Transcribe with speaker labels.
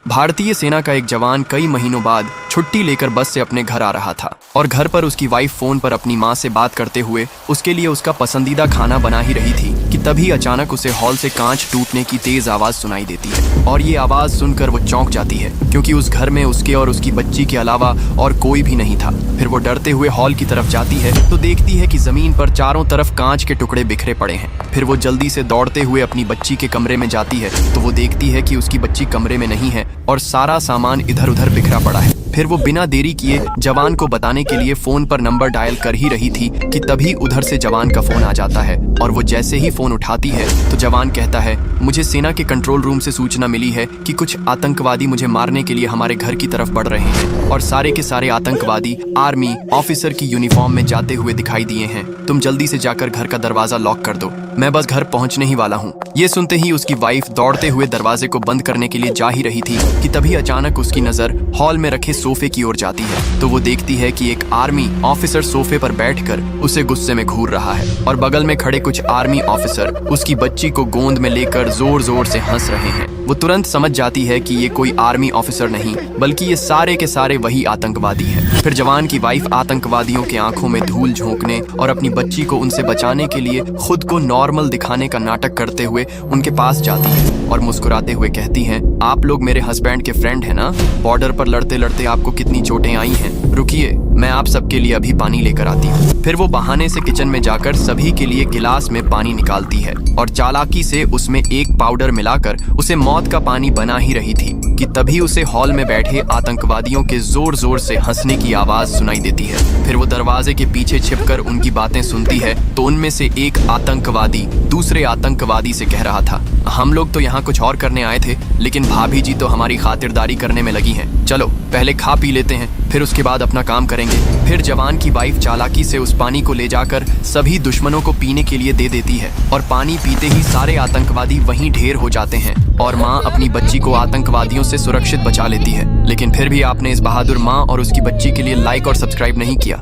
Speaker 1: भारतीय सेना का एक जवान कई महीनों बाद छुट्टी लेकर बस से अपने घर आ रहा था और घर पर उसकी वाइफ फोन पर अपनी माँ से बात करते हुए उसके लिए उसका पसंदीदा खाना बना ही रही थी कि तभी अचानक उसे हॉल से कांच टूटने की तेज आवाज सुनाई देती है और ये आवाज सुनकर वो चौंक जाती है क्योंकि उस घर में उसके और उसकी बच्ची के अलावा और कोई भी नहीं था। फिर वो डरते हुए हॉल की तरफ जाती है तो देखती है कि जमीन पर चारों तरफ कांच के टुकड़े बिखरे पड़े हैं। फिर वो जल्दी से दौड़ते हुए अपनी बच्ची के कमरे में जाती है तो वो देखती है कि उसकी बच्ची कमरे में नहीं है और सारा सामान इधर उधर बिखरा पड़ा है। फिर वो बिना देरी किए जवान को बताने के लिए फोन पर नंबर डायल कर ही रही थी कि तभी उधर से जवान का फोन आ जाता है और वो जैसे ही फोन उठाती है तो जवान कहता है, मुझे सेना के कंट्रोल रूम से सूचना मिली है कि कुछ आतंकवादी मुझे मारने के लिए हमारे घर की तरफ बढ़ रहे हैं और सारे के सारे आतंकवादी आर्मी ऑफिसर की यूनिफॉर्म में जाते हुए दिखाई दिए हैं। तुम जल्दी से जाकर घर का दरवाजा लॉक कर दो, मैं बस घर पहुंचने ही वाला हूँ। ये सुनते ही उसकी वाइफ दौड़ते हुए दरवाजे को बंद करने के लिए जा ही रही थी कि तभी अचानक उसकी नजर हॉल में रखे सोफे की ओर जाती है तो वो देखती है कि एक आर्मी ऑफिसर सोफे पर बैठकर उसे गुस्से में घूर रहा है और बगल में खड़े कुछ आर्मी ऑफिसर उसकी बच्ची को गोद में लेकर जोर जोर से हंस रहे हैं। वो तुरंत समझ जाती है कि ये कोई आर्मी ऑफिसर नहीं बल्कि ये सारे के सारे वही आतंकवादी हैं। फिर जवान की वाइफ आतंकवादियों के आंखों में धूल झोंकने और अपनी बच्ची को उनसे बचाने के लिए खुद को नॉर्मल दिखाने का नाटक करते हुए उनके पास जाती है और मुस्कुराते हुए कहती हैं, आप लोग मेरे हस्बैंड के फ्रेंड हैं ना? बॉर्डर पर लड़ते लड़ते आपको कितनी चोटें आई हैं। रुकिए, मैं आप सबके लिए अभी पानी लेकर आती हूँ। फिर वो बहाने से किचन में जाकर सभी के लिए गिलास में पानी निकालती है और चालाकी से उसमें एक पाउडर मिलाकर उसे मौत का पानी बना ही रही थी कि तभी उसे हॉल में बैठे आतंकवादियों के जोर जोर से हंसने की आवाज सुनाई देती है। फिर वो दरवाजे के पीछे छिपकर उनकी बातें सुनती है तो उनमें से एक आतंकवादी दूसरे आतंकवादी से कह रहा था, हम लोग तो यहाँ कुछ और करने आए थे लेकिन भाभी जी तो हमारी खातिरदारी करने में लगी हैं। चलो पहले खा पी लेते हैं, फिर उसके बाद अपना काम करेंगे। फिर जवान की वाइफ चालाकी से उस पानी को ले जाकर सभी दुश्मनों को पीने के लिए दे देती है और पानी पीते ही सारे आतंकवादी वहीं ढेर हो जाते हैं और माँ अपनी बच्ची को आतंकवादियों से सुरक्षित बचा लेती है। लेकिन फिर भी आपने इस बहादुर माँ और उसकी बच्ची के लिए लाइक और सब्सक्राइब नहीं किया।